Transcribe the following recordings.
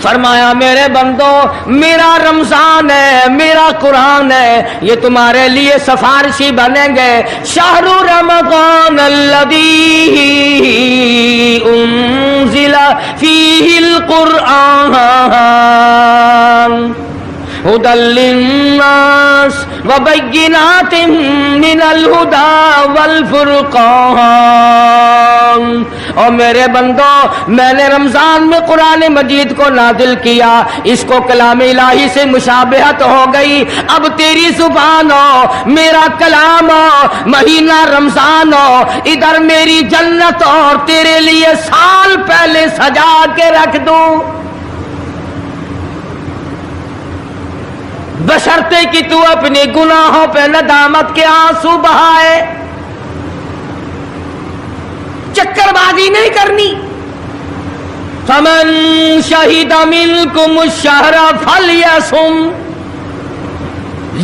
فرمایا میرے بندو میرا رمضان ہے، میرا قرآن ہے، یہ تمہارے لیے سفارشی بنیں گے۔ شہر رمضان الذی انزل فیہ القرآن ہدی للناس وبینات من الہدی والفرقان۔ اور میرے بندو میں نے رمضان میں قرآن مجید کو نازل کیا، اس کو کلام الہی سے مشابہت ہو گئی، اب تیری زبان ہو، میرا کلام ہو، مہینہ رمضان ہو، ادھر میری جنت اور تیرے لیے سال پہلے سجا کے رکھ دوں، بشرطے کہ تو اپنے گناہوں پہ ندامت کے آنسو بہائے، چکر بازی نہیں کرنی۔ فمن شہد منکم الشہر فلیصم،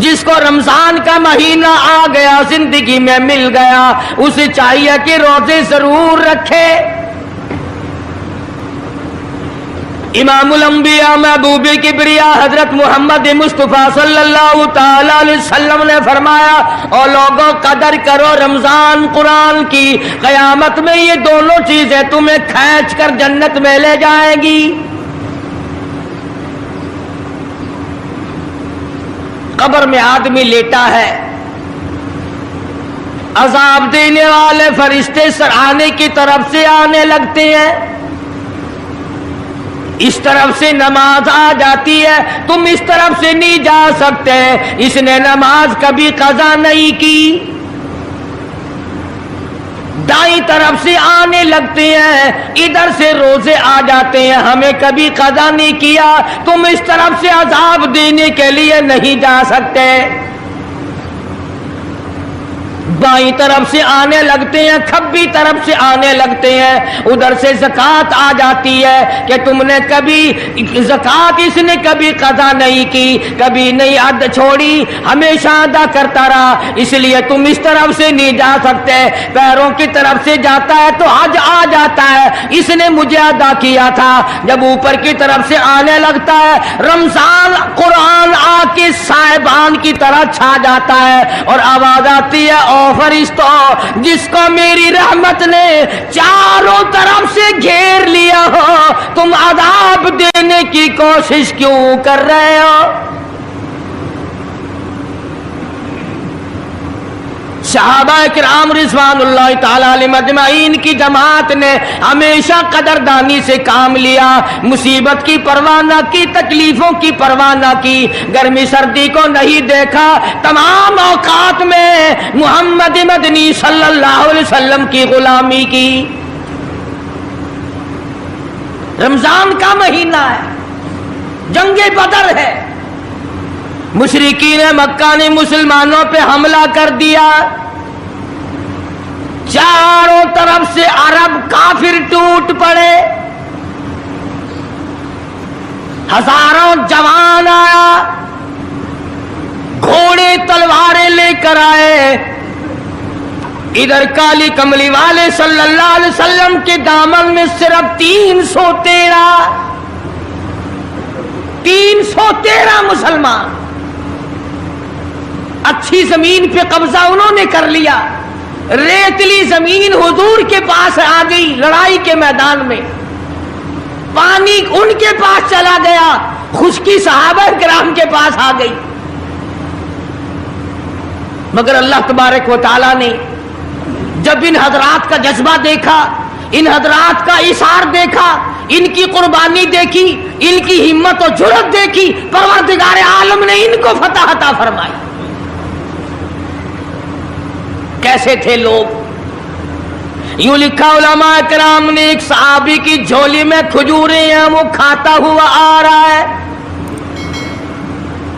جس کو رمضان کا مہینہ آ گیا، زندگی میں مل گیا، اسے چاہیے کہ روزے ضرور رکھے۔ امام الانبیاء محبوب کبریا حضرت محمد مصطفیٰ صلی اللہ تعالی علیہ وسلم نے فرمایا، اور لوگوں قدر کرو رمضان قرآن کی، قیامت میں یہ دونوں چیزیں تمہیں کھینچ کر جنت میں لے جائیں گی۔ قبر میں آدمی لیٹا ہے، عذاب دینے والے فرشتے سرانے کی طرف سے آنے لگتے ہیں، اس طرف سے نماز آ جاتی ہے، تم اس طرف سے نہیں جا سکتے، اس نے نماز کبھی قضا نہیں کی۔ دائیں طرف سے آنے لگتے ہیں، ادھر سے روزے آ جاتے ہیں، ہمیں کبھی قضا نہیں کیا، تم اس طرف سے عذاب دینے کے لیے نہیں جا سکتے۔ بائیں طرف سے آنے لگتے ہیں، کھبی طرف سے آنے لگتے ہیں، ادھر سے زکوٰۃ آ جاتی ہے کہ تم نے کبھی زکوٰۃ اس نے کبھی قضا نہیں کی، کبھی نہیں حد چھوڑی، ہمیشہ ادا کرتا رہا، اس لیے تم اس طرف سے نہیں جا سکتے۔ پیروں کی طرف سے جاتا ہے تو حج آ جاتا ہے، اس نے مجھے ادا کیا تھا۔ جب اوپر کی طرف سے آنے لگتا ہے، رمضان قرآن آ کے صاحبان کی طرح چھا جاتا ہے، اور آواز آتی ہے، او فرشتوں، جس کو میری رحمت نے چاروں طرف سے گھیر لیا ہو، تم عذاب دینے کی کوشش کیوں کر رہے ہو؟ صحابہ کرام رضوان اللہ تعالی علیہم اجمعین کی جماعت نے ہمیشہ قدردانی سے کام لیا، مصیبت کی پرواہ نہ کی، تکلیفوں کی پرواہ نہ کی، گرمی سردی کو نہیں دیکھا، تمام اوقات میں محمد مدنی صلی اللہ علیہ وسلم کی غلامی کی۔ رمضان کا مہینہ ہے، جنگ بدر ہے، مشرکین مکہ نے مسلمانوں پہ حملہ کر دیا، چاروں طرف سے عرب کافر ٹوٹ پڑے، ہزاروں جوان آیا، گھوڑے تلواریں لے کر آئے، ادھر کالی کملی والے صلی اللہ علیہ وسلم کے دامن میں صرف 313 مسلمان، اچھی زمین پہ قبضہ انہوں نے کر لیا، ریتلی زمین حضور کے پاس آ گئی، لڑائی کے میدان میں پانی ان کے پاس چلا گیا، خشکی صحابہ کرام کے پاس آ گئی، مگر اللہ تبارک و تعالی نے جب ان حضرات کا جذبہ دیکھا، ان حضرات کا اثار دیکھا، ان کی قربانی دیکھی، ان کی ہمت و جرأت دیکھی، پروردگار عالم نے ان کو فتح عطا فرمائی۔ کیسے تھے لوگ؟ یوں لکھا علماء کرام نے، ایک صحابی کی جھولی میں کھجوریں ہیں، وہ کھاتا ہوا آ رہا ہے،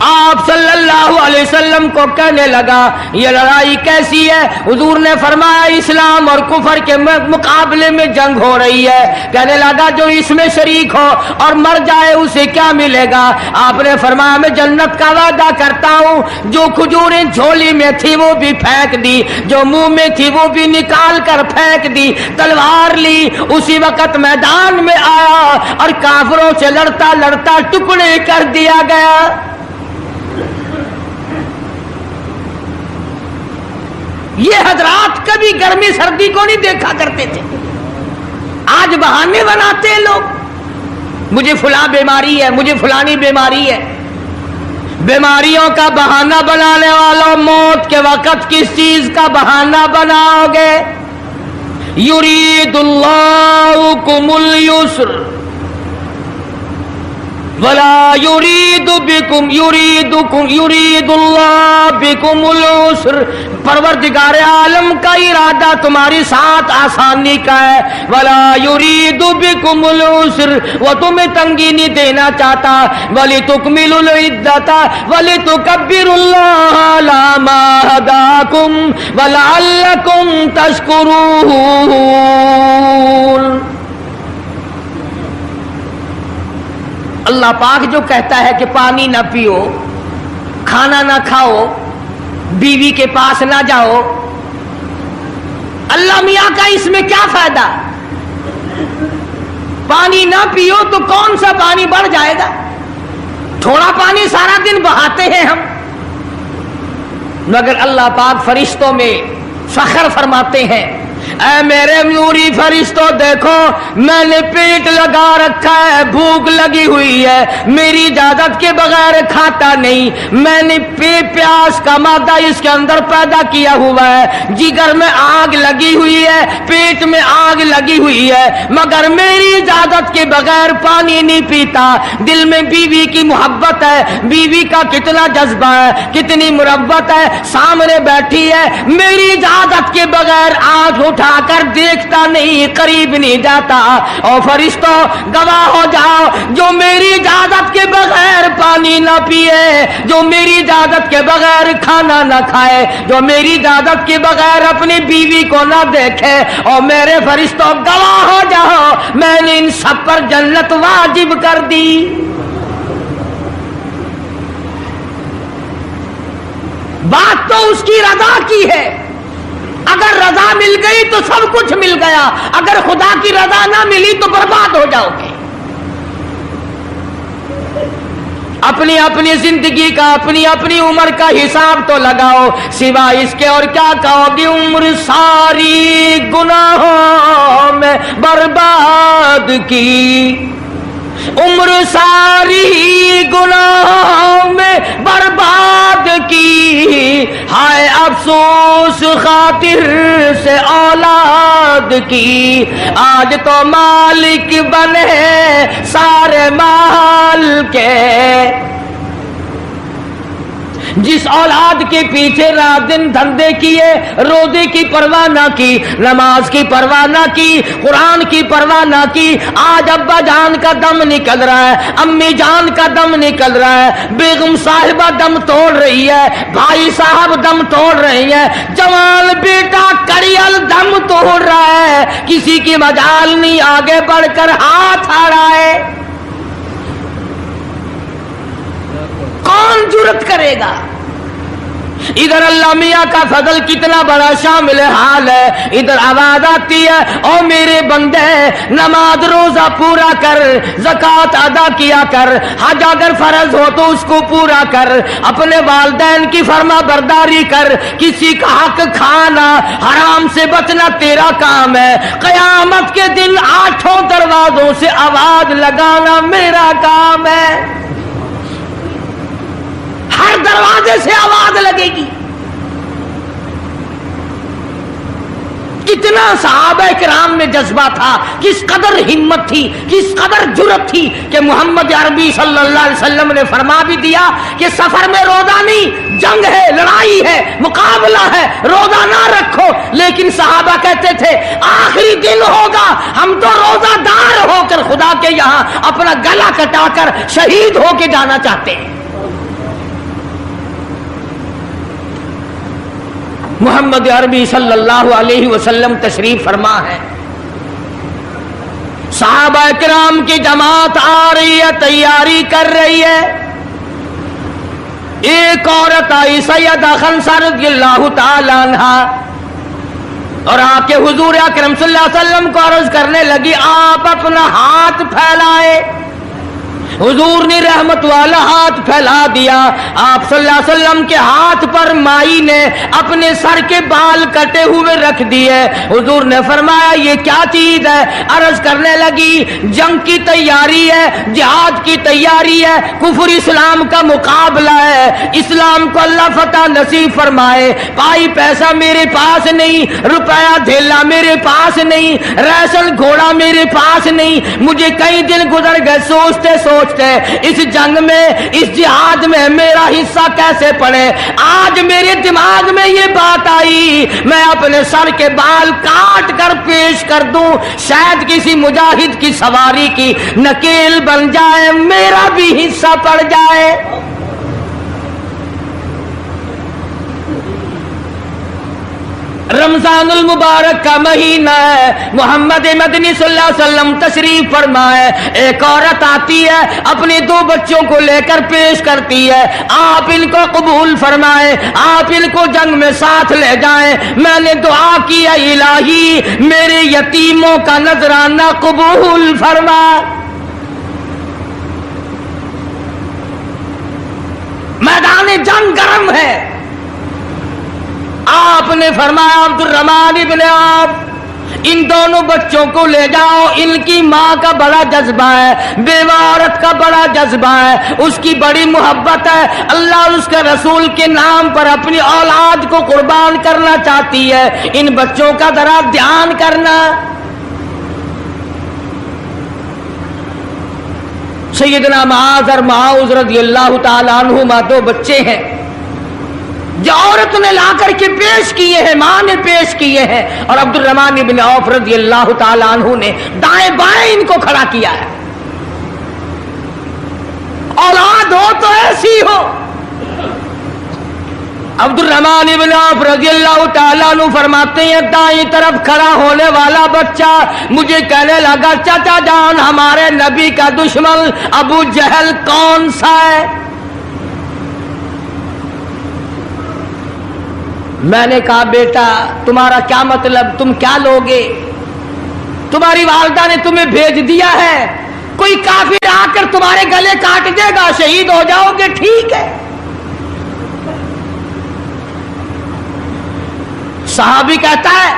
آپ صلی اللہ علیہ وسلم کو کہنے لگا یہ لڑائی کیسی ہے؟ حضور نے فرمایا اسلام اور کفر کے مقابلے میں جنگ ہو رہی ہے۔ کہنے لگا جو اس میں شریک ہو اور مر جائے اسے کیا ملے گا؟ آپ نے فرمایا میں جنت کا وعدہ کرتا ہوں، جو کھجوریں جھولی میں تھی وہ بھی پھینک دی، جو منہ میں تھی وہ بھی نکال کر پھینک دی، تلوار لی، اسی وقت میدان میں آیا اور کافروں سے لڑتا لڑتا ٹکڑے کر دیا گیا۔ یہ حضرات کبھی گرمی سردی کو نہیں دیکھا کرتے تھے، آج بہانے بناتے ہیں لوگ، مجھے فلاں بیماری ہے، مجھے فلانی بیماری ہے۔ بیماریوں کا بہانہ بنانے والوں، موت کے وقت کس چیز کا بہانہ بناؤ گے؟ یرید اللہ بکم اليسر ولا یرید بکم یرید اللہ بکم العسر۔ پروردگار عالم کا ارادہ تمہاری ساتھ آسانی کا ہے، ولا یرید بکم العسر، وہ تمہیں تنگی نہیں دینا چاہتا، ولتکملوا العدۃ ولتکبروا اللہ علی ما ہداکم ولعلکم تشکرون۔ اللہ پاک جو کہتا ہے کہ پانی نہ پیو، کھانا نہ کھاؤ، بیوی کے پاس نہ جاؤ، اللہ میاں کا اس میں کیا فائدہ؟ پانی نہ پیو تو کون سا پانی بڑھ جائے گا؟ تھوڑا پانی سارا دن بہاتے ہیں ہم، مگر اللہ پاک فرشتوں میں فخر فرماتے ہیں اے میرے نوری فرشتوں دیکھو میں نے پیٹ لگا رکھا ہے، بھوک لگی ہوئی ہے، میری اجازت کے بغیر کھاتا نہیں، میں نے پیاس کا مادہ اس کے اندر پیدا کیا ہوا ہے، جگر میں آگ لگی ہوئی ہے، پیٹ میں آگ لگی ہوئی ہے، مگر میری اجازت کے بغیر پانی نہیں پیتا۔ دل میں بیوی کی محبت ہے، بیوی کا کتنا جذبہ ہے، کتنی مربت ہے، سامنے بیٹھی ہے، میری اجازت کے بغیر آنکھ اٹھا کر دیکھتا نہیں، قریب نہیں جاتا۔ اور فرشتوں گواہ ہو جاؤ، جو میری اجازت کے بغیر پانی نہ پیے، جو میری اجازت کے بغیر کھانا نہ کھائے، جو میری اجازت کے بغیر اپنی بیوی کو نہ دیکھے، اور میرے فرشتوں گواہ ہو جاؤ میں نے ان سب پر جنت واجب کر دی۔ بات تو اس کی رضا کی ہے، اگر رضا مل گئی تو سب کچھ مل گیا، اگر خدا کی رضا نہ ملی تو برباد ہو جاؤ گے۔ اپنی اپنی زندگی کا، اپنی اپنی عمر کا حساب تو لگاؤ، سوا اس کے اور کیا کہو گی؟ عمر ساری گناہوں میں برباد کی، عمر ساری گناہوں میں برباد کی، ہائے افسوس خاطر سے اولاد کی، آج تو مالک بنے سارے مال کے، جس اولاد کے پیچھے رات دن دھندے کیے، روزے کی پرواہ نہ کی، نماز کی پرواہ نہ کی، قرآن کی پرواہ نہ کی، آج ابا جان کا دم نکل رہا ہے، امی جان کا دم نکل رہا ہے، بیگم صاحبہ دم توڑ رہی ہے، بھائی صاحب دم توڑ رہی ہے، جوان بیٹا کڑیل دم توڑ رہا ہے، کسی کی مجال نہیں آگے بڑھ کر ہاتھ آ رہا ہے، کون جرت کرے گا؟ ادھر اللہ میاں کا فضل کتنا بڑا شامل حال ہے، ادھر آواز آتی ہے او میرے بندے نماز روزہ پورا کر، زکوٰۃ ادا کیا کر، حج اگر فرض ہو تو اس کو پورا کر، اپنے والدین کی فرما برداری کر، کسی کا حق کھانا، حرام سے بچنا تیرا کام ہے، قیامت کے دن 8 دروازوں سے آواز لگانا میرا کام ہے، ہر دروازے سے آواز لگے گی۔ کتنا صحابہ کرام میں جذبہ تھا، کس قدر ہمت تھی، کس قدر جرأت تھی کہ محمد عربی صلی اللہ علیہ وسلم نے فرما بھی دیا کہ سفر میں روزہ نہیں، جنگ ہے، لڑائی ہے، مقابلہ ہے، روزہ نہ رکھو، لیکن صحابہ کہتے تھے آخری دن ہوگا ہم تو روزہ دار ہو کر خدا کے یہاں اپنا گلا کٹا کر شہید ہو کے جانا چاہتے ہیں۔ محمد عربی صلی اللہ علیہ وسلم تشریف فرما ہے، صحابہ کرام کی جماعت آ رہی ہے، تیاری کر رہی ہے، ایک عورت آئی سیدہ خنسہ رضی اللہ تعالی عنہا اور آ کے حضور اکرم صلی اللہ علیہ وسلم کو عرض کرنے لگی آپ اپنا ہاتھ پھیلائے۔ حضور نے رحمت والا ہاتھ پھیلا دیا، آپ صلی اللہ علیہ وسلم کے ہاتھ پر مائی نے اپنے سر کے بال کٹے ہوئے رکھ دیے۔ حضور نے فرمایا یہ کیا چیز ہے؟ عرض کرنے لگی جنگ کی تیاری ہے، جہاد کی تیاری ہے، کفر اسلام کا مقابلہ ہے، اسلام کو اللہ فتح نصیب فرمائے۔ پائی پیسہ میرے پاس نہیں، روپیہ دھیلا میرے پاس نہیں، ریشن گھوڑا میرے پاس نہیں، مجھے کئی دن گزر گئے سوچتے سوچتے اس جنگ میں، اس جہاد میں میرا حصہ کیسے پڑے۔ آج میرے دماغ میں یہ بات آئی میں اپنے سر کے بال کاٹ کر پیش کر دوں، شاید کسی مجاہد کی سواری کی نکیل بن جائے، میرا بھی حصہ پڑ جائے۔ رمضان المبارک کا مہینہ ہے، محمد مدنی صلی اللہ علیہ وسلم تشریف فرمائے، ایک عورت آتی ہے اپنے دو بچوں کو لے کر پیش کرتی ہے، آپ ان کو قبول فرمائے، آپ ان کو جنگ میں ساتھ لے جائیں۔ میں نے دعا کی الہی میرے یتیموں کا نذرانہ قبول فرما۔ میدان جنگ گرم ہے، آپ نے فرمایا عبد الرحمن ابن عوف ان دونوں بچوں کو لے جاؤ، ان کی ماں کا بڑا جذبہ ہے، بیوہ عورت کا بڑا جذبہ ہے، اس کی بڑی محبت ہے، اللہ اور اس کے رسول کے نام پر اپنی اولاد کو قربان کرنا چاہتی ہے، ان بچوں کا ذرا دھیان کرنا۔ سیدنا معاذ اور معاذ رضی اللہ تعالیٰ عنہما دو بچے ہیں جو عورت نے لا کر کے پیش کیے ہیں، ماں نے پیش کیے ہیں، اور عبد الرحمن بن عوف رضی اللہ تعالیٰ عنہ نے دائیں بائیں ان کو کھڑا کیا ہے۔ اولاد ہو تو ایسی ہو۔ عبد الرحمن بن عوف رضی اللہ تعالیٰ عنہ فرماتے ہیں دائیں طرف کھڑا ہونے والا بچہ مجھے کہنے لگا چچا جان ہمارے نبی کا دشمن ابو جہل کون سا ہے؟ میں نے کہا بیٹا تمہارا کیا مطلب، تم کیا لوگے؟ تمہاری والدہ نے تمہیں بھیج دیا ہے، کوئی کافر آ کر تمہارے گلے کاٹ دے گا، شہید ہو جاؤ گے، ٹھیک ہے۔ صحابی کہتا ہے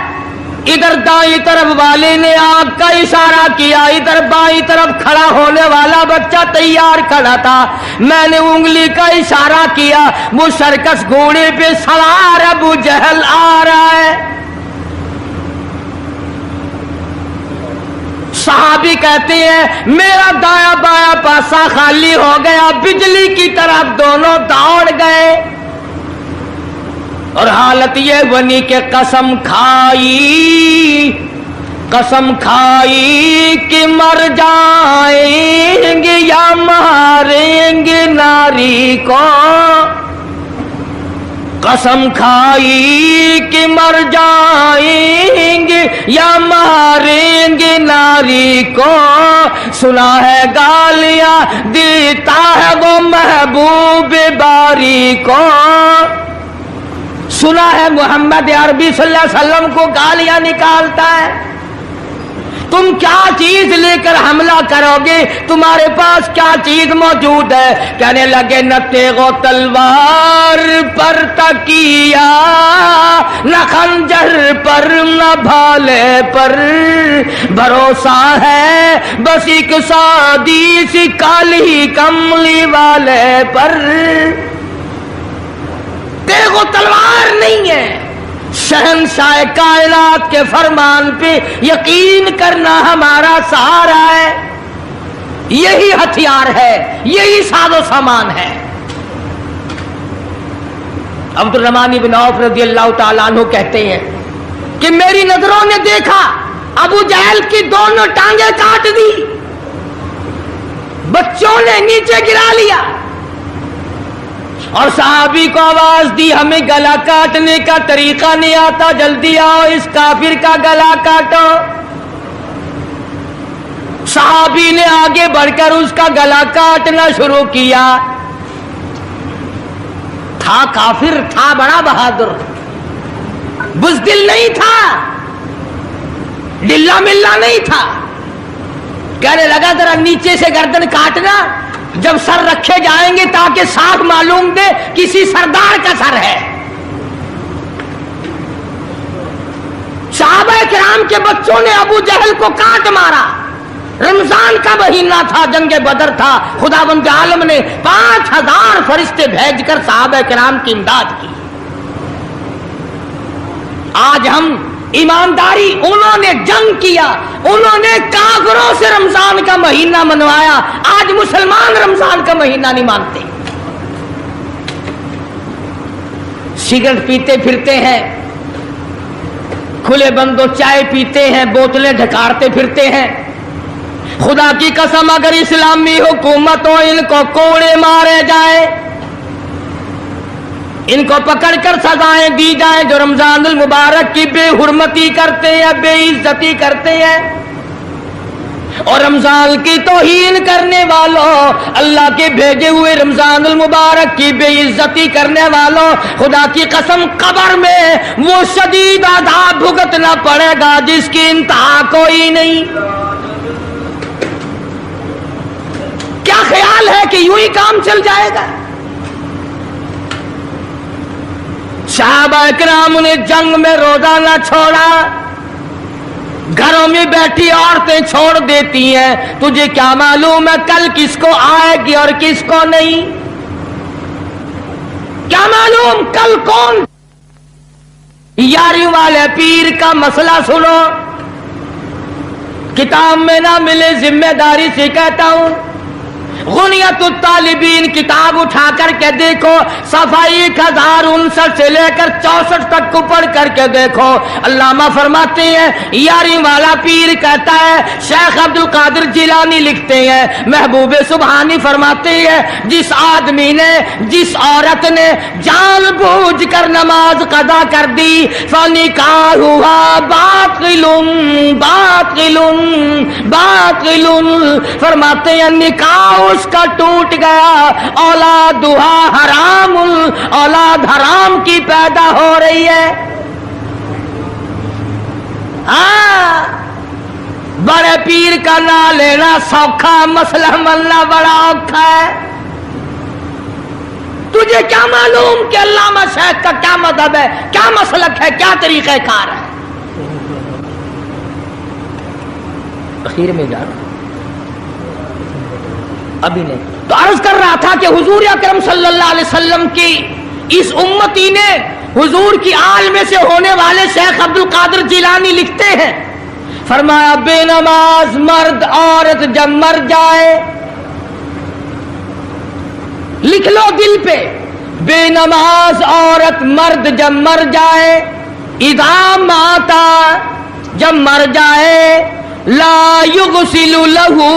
ادھر دائیں طرف والے نے آنکھ کا اشارہ کیا، ادھر بائیں طرف کھڑا ہونے والا بچہ تیار کھڑا تھا، میں نے انگلی کا اشارہ کیا، وہ سرکس گھوڑے پہ سوار ابو جہل آ رہا ہے۔ صحابی کہتے ہیں میرا دایاں بایاں پاسا خالی ہو گیا، بجلی کی طرف دونوں دوڑ گئے، اور حالت یہ بنی کہ قسم کھائی کہ مر جائیں گے یا ماریں گے ناری کو، قسم کھائی کہ مر جائیں گے یا ماریں گے ناری کو، سنا ہے گالیاں دیتا ہے وہ محبوب باری کو، سنا ہے محمد عربی صلی اللہ علیہ وسلم کو گالیاں نکالتا ہے۔ تم کیا چیز لے کر حملہ کرو گے، تمہارے پاس کیا چیز موجود ہے؟ کہنے لگے نہ تیغ و تلوار پر تکیا، نہ خنجر پر نہ بھالے پر بھروسہ ہے، بس ایک سادی سی کالی کملی والے پر۔ تیغ و تلوار نہیں ہے، شہنشاہ کائنات کے فرمان پہ یقین کرنا ہمارا سہارا ہے، یہی ہتھیار ہے، یہی ساز و سامان ہے۔ عبد الرحمن بن عوف رضی اللہ تعالیٰ عنہ کہتے ہیں کہ میری نظروں نے دیکھا ابو جہل کی دونوں ٹانگیں کاٹ دی، بچوں نے نیچے گرا لیا، اور صحابی کو آواز دی ہمیں گلا کاٹنے کا طریقہ نہیں آتا، جلدی آؤ اس کافر کا گلا کاٹو۔ صحابی نے آگے بڑھ کر اس کا گلا کاٹنا شروع کیا۔ تھا کافر، تھا بڑا بہادر، بزدل نہیں تھا، ڈلا ملا نہیں تھا۔ کہنے لگا ذرا نیچے سے گردن کاٹنا، جب سر رکھے جائیں گے تاکہ صاف معلوم دے کسی سردار کا سر ہے۔ صحابہ کرام کے بچوں نے ابو جہل کو کاٹ مارا۔ رمضان کا مہینہ تھا، جنگ بدر تھا، خداوند عالم نے 5000 فرشتے بھیج کر صحابہ کرام کی امداد کی۔ آج ہم ایمانداری، انہوں نے جنگ کیا، انہوں نے کافروں سے رمضان کا مہینہ منوایا، آج مسلمان رمضان کا مہینہ نہیں مانتے، سگریٹ پیتے پھرتے ہیں، کھلے بندوں چائے پیتے ہیں، بوتلیں ڈھکارتے پھرتے ہیں۔ خدا کی قسم اگر اسلامی حکومت ہو، ان کو کوڑے مارے جائے، ان کو پکڑ کر سزائیں دی جائیں جو رمضان المبارک کی بے حرمتی کرتے ہیں، بے عزتی کرتے ہیں۔ اور رمضان کی توہین کرنے والوں، اللہ کے بھیجے ہوئے رمضان المبارک کی بے عزتی کرنے والوں، خدا کی قسم قبر میں وہ شدید عذاب بھگتنا پڑے گا جس کی انتہا کوئی نہیں۔ کیا خیال ہے کہ یوں ہی کام چل جائے گا؟ صحابہ کرام نے جنگ میں روزہ نہ چھوڑا، گھروں میں بیٹھی عورتیں چھوڑ دیتی ہیں، تجھے کیا معلوم ہے کل کس کو آئے گی اور کس کو نہیں؟ کیا معلوم کل کون؟ یاری والے پیر کا مسئلہ سنو، کتاب میں نہ ملے، ذمہ داری سے کہتا ہوں، غنیت الطالبین کتاب اٹھا کر کے دیکھو، صفحہ 1059 سے لے کر 64 تک کو پڑھ کر کے دیکھو۔ علامہ فرماتے ہیں، یاری والا پیر کہتا ہے، شیخ عبد القادر جیلانی لکھتے ہیں، محبوب سبحانی فرماتے ہیں، جس آدمی نے، جس عورت نے جان بوجھ کر نماز قضا کر دی، فنکاحها باطل باطل باطل، فرماتے ہیں نکاح اس کا ٹوٹ گیا، اولادھا حرام، اولاد حرام کی پیدا ہو رہی ہے۔ ہاں، بڑے پیر کا نام لینا سوکھا، مسئلہ ملنا بڑا اوکھا ہے۔ تجھے کیا معلوم کہ علامہ شیخ کا کیا مذہب ہے، کیا مسلک ہے، کیا طریقہ کار ہے؟ اخیر میں جا رہا ابھی نہیں تو عرض کر رہا تھا کہ حضور اکرم صلی اللہ علیہ وسلم کی اس امتی نے، حضور کی آل میں سے ہونے والے شیخ عبد القادر جیلانی لکھتے ہیں، فرمایا بے نماز مرد عورت جب مر جائے، لکھ لو دل پہ، بے نماز عورت مرد جب مر جائے، اذا ماتا جب مر جائے، لا یغسل لہو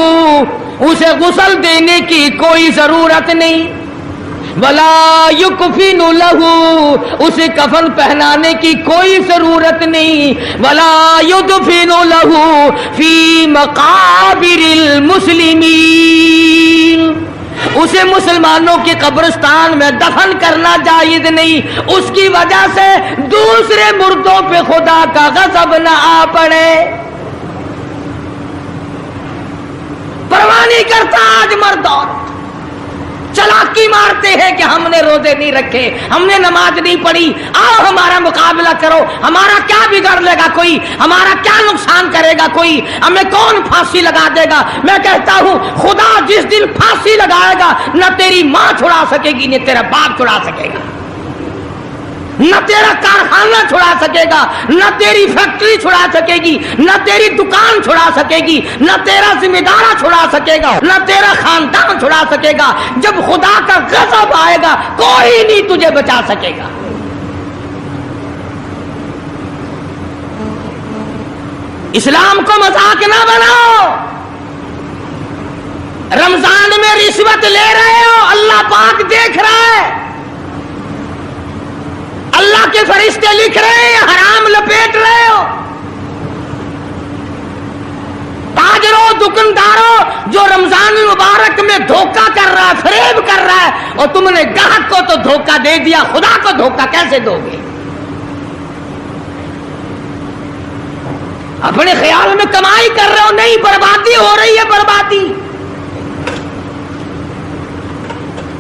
اسے غسل دینے کی کوئی ضرورت نہیں، ولا یکفن لہو اسے کفن پہنانے کی کوئی ضرورت نہیں، ولا یدفن لہو فی مقابر المسلمین اسے مسلمانوں کے قبرستان میں دفن کرنا جائز نہیں، اس کی وجہ سے دوسرے مردوں پہ خدا کا غضب نہ آ پڑے۔ پرواہ نہیں کرتا آج مرد اور چلاکی مارتے ہیں کہ ہم نے روزے نہیں رکھے، ہم نے نماز نہیں پڑھی، آؤ ہمارا مقابلہ کرو، ہمارا کیا بگڑ لے گا کوئی، ہمارا کیا نقصان کرے گا کوئی، ہمیں کون پھانسی لگا دے گا؟ میں کہتا ہوں خدا جس دن پھانسی لگائے گا، نہ تیری ماں چھڑا سکے گی، نہ تیرا باپ چھڑا سکے گا، نہ تیرا کارخانہ چھڑا سکے گا، نہ تیری فیکٹری چھڑا سکے گی، نہ تیری دکان چھڑا سکے گی، نہ تیرا ذمہ دارہ چھڑا سکے گا، نہ تیرا خاندان چھڑا سکے گا۔ جب خدا کا غضب آئے گا کوئی نہیں تجھے بچا سکے گا۔ اسلام کو مذاق نہ بناؤ، رمضان میں رشوت لے رہے ہو، اللہ پاک دیکھ رہا ہے، اللہ کے فرشتے لکھ رہے ہیں حرام لپیٹ رہے ہو. تاجروں دکانداروں جو رمضان المبارک میں دھوکہ کر رہا ہے، فریب کر رہا ہے، اور تم نے گاہک کو تو دھوکہ دے دیا، خدا کو دھوکہ کیسے دو گے؟ اپنے خیال میں کمائی کر رہے ہو، نہیں، بربادی ہو رہی ہے، بربادی.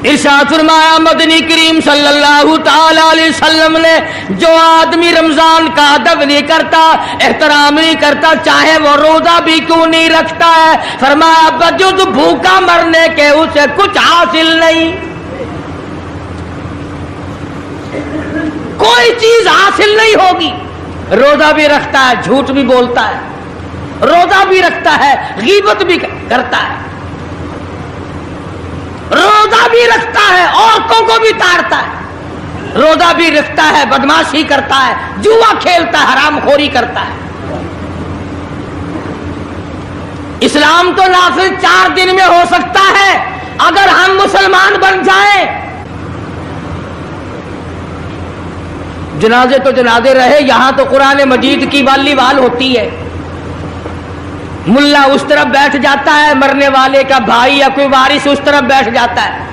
ارشاد فرمایا مدنی کریم صلی اللہ تعالی علیہ وسلم نے، جو آدمی رمضان کا ادب نہیں کرتا، احترام نہیں کرتا، چاہے وہ روزہ بھی کیوں نہیں رکھتا ہے، فرمایا بجز بھوکا مرنے کے اسے کچھ حاصل نہیں، کوئی چیز حاصل نہیں ہوگی. روزہ بھی رکھتا ہے، جھوٹ بھی بولتا ہے، روزہ بھی رکھتا ہے، غیبت بھی کرتا ہے، روزہ بھی رکھتا ہے، عورتوں کو بھی تاڑتا ہے، روزہ بھی رکھتا ہے، بدماشی کرتا ہے، جوا کھیلتا ہے، حرام خوری کرتا ہے. اسلام تو نافذ 4 دن میں ہو سکتا ہے اگر ہم مسلمان بن جائیں. جنازے تو جنازے رہے، یہاں تو قرآن مجید کی والی وال ہوتی ہے. ملا اس طرف بیٹھ جاتا ہے، مرنے والے کا بھائی یا کوئی وارث اس طرف بیٹھ جاتا ہے،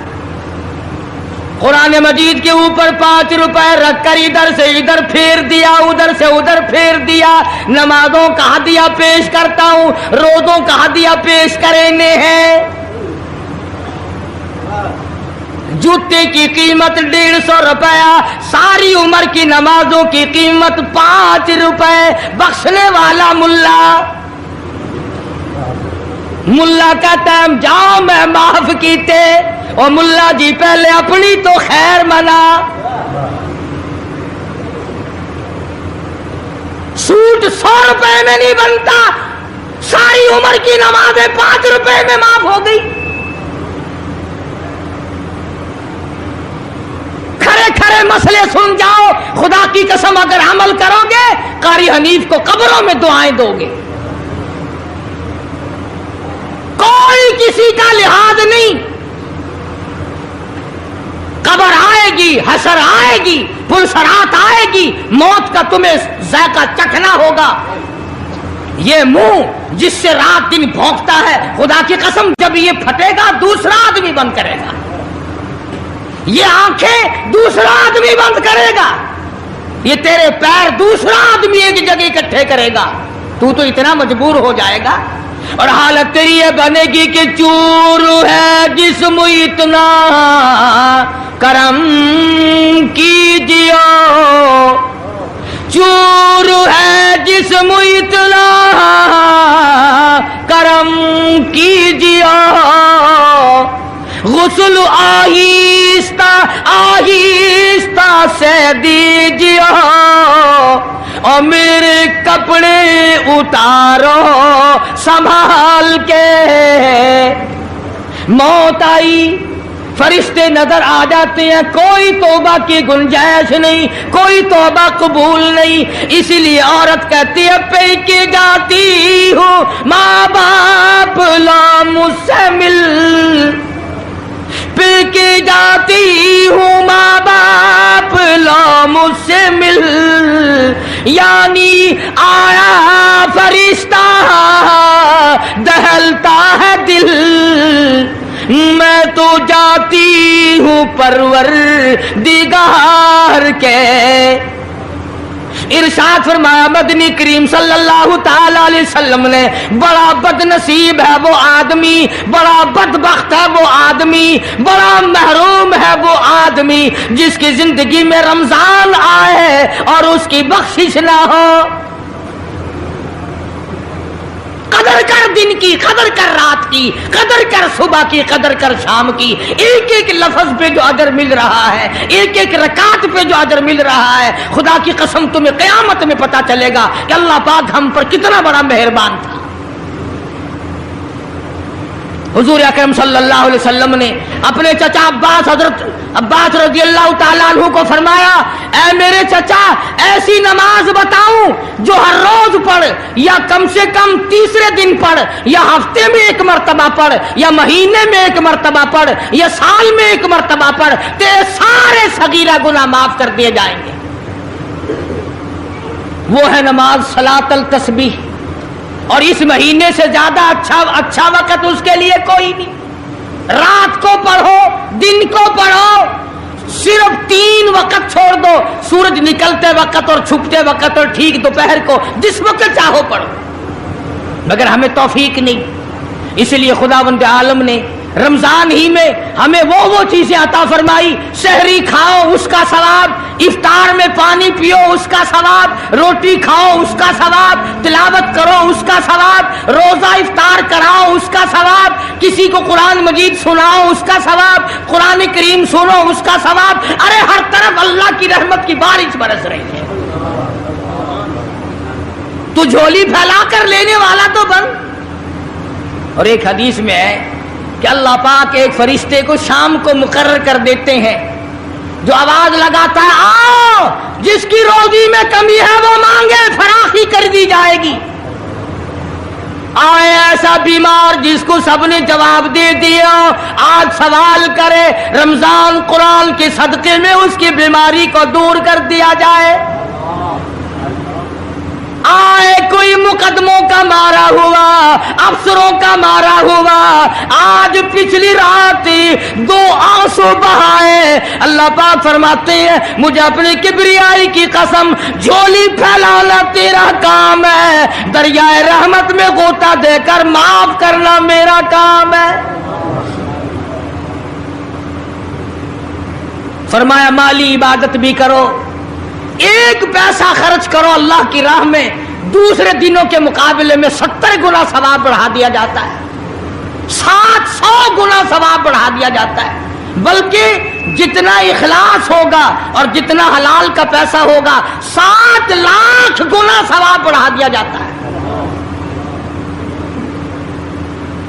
قرآن مجید کے اوپر 5 روپے رکھ کر ادھر سے ادھر پھیر دیا، ادھر سے ادھر پھیر دیا. نمازوں کا ہدیہ پیش کرتا ہوں، روزوں کا ہدیہ پیش کرنے ہیں. جوتے کی قیمت 150 روپیہ، ساری عمر کی نمازوں کی قیمت 5 روپے. بخشنے والا ملا کہتا ہے جاؤ میں معاف کیتے، اور ملا جی پہلے اپنی تو خیر منا. سوٹ 100 روپے میں نہیں بنتا، ساری عمر کی نمازیں 5 روپے میں معاف ہو گئی. کھڑے کھڑے مسئلے سن جاؤ، خدا کی قسم اگر عمل کرو گے قاری حنیف کو قبروں میں دعائیں دو گے. کوئی کسی کا لحاظ نہیں، قبر آئے گی، حشر آئے گی، پلسرات آئے گی، موت کا تمہیں ذائقہ چکھنا ہوگا. یہ منہ جس سے رات دن بھونکتا ہے، خدا کی قسم جب یہ پھٹے گا دوسرا آدمی بند کرے گا. یہ آنکھیں دوسرا آدمی بند کرے گا، یہ تیرے پیر دوسرا آدمی ایک جگہ اکٹھے کرے گا. تو اتنا مجبور ہو جائے گا، اور حالت تیری یہ بنے گی کہ چور ہے جسم اتنا کرم کیجیو، چور ہے جسم اتنا کرم کیجیو، غسل آہستہ آہستہ سے دیجیو، اور میرے کپڑے اتارو سنبھال کے. موت آئی، فرشتے نظر آ جاتے ہیں، کوئی توبہ کی گنجائش نہیں، کوئی توبہ قبول نہیں. اسی لیے عورت کہتی ہے پی کے جاتی ہوں ماں باپ لا مجھ سے مل، پی کے جاتی ہوں ماں باپ لا مجھ سے مل، یعنی آیا فرشتہ دہلتا ہے دل، میں تو جاتی ہوں پروردگار کے. ارشاد فرمایا مدنی کریم صلی اللہ تعالی علیہ وسلم نے، بڑا بد نصیب ہے وہ آدمی، بڑا بدبخت ہے وہ آدمی، بڑا محروم ہے وہ آدمی جس کی زندگی میں رمضان آئے اور اس کی بخشش نہ ہو. قدر کر دن کی، قدر کر رات کی، قدر کر صبح کی، قدر کر شام کی. ایک ایک لفظ پہ جو اجر مل رہا ہے، ایک ایک رکعت پہ جو اجر مل رہا ہے، خدا کی قسم تمہیں قیامت میں پتا چلے گا کہ اللہ پاک ہم پر کتنا بڑا مہربان تھا. حضور اکرم صلی اللہ علیہ وسلم نے اپنے چچا عباس، حضرت عباس رضی اللہ تعالیٰ عنہ کو فرمایا، اے میرے چچا ایسی نماز بتاؤں جو ہر روز پڑھ، یا کم سے کم تیسرے دن پڑھ، یا ہفتے میں 1 مرتبہ پڑھ، یا مہینے میں 1 مرتبہ پڑھ، یا سال میں 1 مرتبہ پڑھ، تیرے سارے صغیرہ گناہ معاف کر دیے جائیں گے. وہ ہے نماز صلاۃ التسبیح، اور اس مہینے سے زیادہ اچھا وقت اس کے لیے کوئی نہیں۔ رات کو پڑھو، دن کو پڑھو، صرف 3 وقت چھوڑ دو، سورج نکلتے وقت اور چھپتے وقت اور ٹھیک دوپہر کو، جس وقت چاہو پڑھو، مگر ہمیں توفیق نہیں۔ اس لیے خداوند عالم نے رمضان ہی میں ہمیں وہ چیزیں عطا فرمائی، سحری کھاؤ اس کا ثواب، افطار میں پانی پیو اس کا ثواب، روٹی کھاؤ اس کا ثواب، تلاوت کرو اس کا ثواب، روزہ افطار کراؤ اس کا ثواب، کسی کو قرآن مجید سناؤ اس کا ثواب، قرآن کریم سنو اس کا ثواب۔ ارے ہر طرف اللہ کی رحمت کی بارش برس رہی ہے، تو جھولی پھیلا کر لینے والا تو بن۔ اور ایک حدیث میں ہے کہ اللہ پاک ایک فرشتے کو شام کو مقرر کر دیتے ہیں جو آواز لگاتا ہے، آؤ جس کی روزی میں کمی ہے وہ مانگے، فراخی کر دی جائے گی۔ آئے ایسا بیمار جس کو سب نے جواب دے دیا، آج سوال کرے، رمضان قرآن کے صدقے میں اس کی بیماری کو دور کر دیا جائے۔ آئے کوئی مقدموں کا مارا ہوا، افسروں کا مارا ہوا، آج پچھلی رات 2 آنسو بہائے، اللہ پاک فرماتے ہیں مجھے اپنی کبریائی کی قسم، جھولی پھیلانا تیرا کام ہے، دریائے رحمت میں غوطہ دے کر معاف کرنا میرا کام ہے۔ فرمایا مالی عبادت بھی کرو، 1 پیسہ خرچ کرو اللہ کی راہ میں، دوسرے دنوں کے مقابلے میں 70 گنا ثواب بڑھا دیا جاتا ہے، 700 گنا ثواب بڑھا دیا جاتا ہے، بلکہ جتنا اخلاص ہوگا اور جتنا حلال کا پیسہ ہوگا 7 لاکھ گنا ثواب بڑھا دیا جاتا ہے۔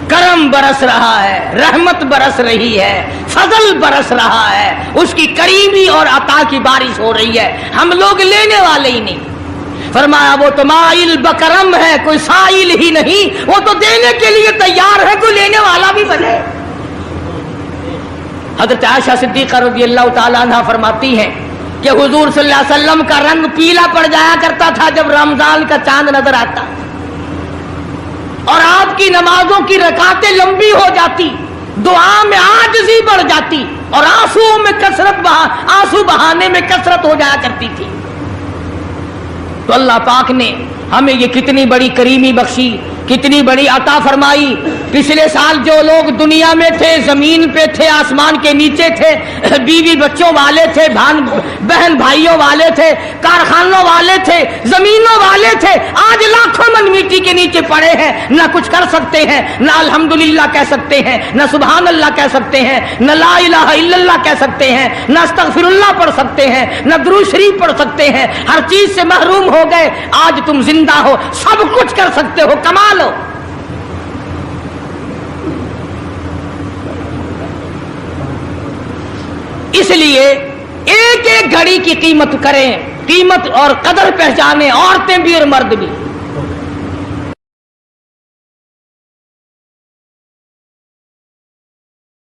کرم برس رہا ہے، رحمت برس رہی ہے، فضل برس رہا ہے، اس کی کریمی اور عطا کی بارش ہو رہی ہے، ہم لوگ لینے والے ہی نہیں۔ فرمایا وہ تو مائل بکرم ہے، کوئی سائل ہی نہیں، وہ تو دینے کے لیے تیار ہے، کوئی لینے والا بھی بنے۔ حضرت عائشہ صدیقہ رضی اللہ تعالیٰ عنہ فرماتی ہیں کہ حضور صلی اللہ علیہ وسلم کا رنگ پیلا پڑ جایا کرتا تھا جب رمضان کا چاند نظر آتا، اور آپ کی نمازوں کی رکعتیں لمبی ہو جاتی، دعا میں عاجزی بڑھ جاتی، اور آنسو بہانے میں کثرت ہو جایا کرتی تھی۔ تو اللہ پاک نے ہمیں یہ کتنی بڑی کریمی بخشی، کتنی بڑی عطا فرمائی۔ پچھلے سال جو لوگ دنیا میں تھے، زمین پہ تھے، آسمان کے نیچے تھے، بیوی بچوں والے تھے، بہن بھائیوں والے تھے، کارخانوں والے تھے، زمینوں والے تھے، آج لاکھوں من مٹی کے نیچے پڑے ہیں، نہ کچھ کر سکتے ہیں، نہ الحمدللہ کہہ سکتے ہیں، نہ سبحان اللہ کہہ سکتے ہیں، نہ لا الہ الا اللہ کہہ سکتے ہیں، نہ استغفر اللہ پڑھ سکتے ہیں، نہ درود شریف پڑھ سکتے ہیں، ہر چیز سے محروم ہو گئے۔ آج تم زندہ ہو، سب کچھ کر سکتے ہو، کمال ہو۔ اس لیے ایک ایک گھڑی کی قیمت کریں، قیمت اور قدر پہچانیں، عورتیں بھی اور مرد بھی۔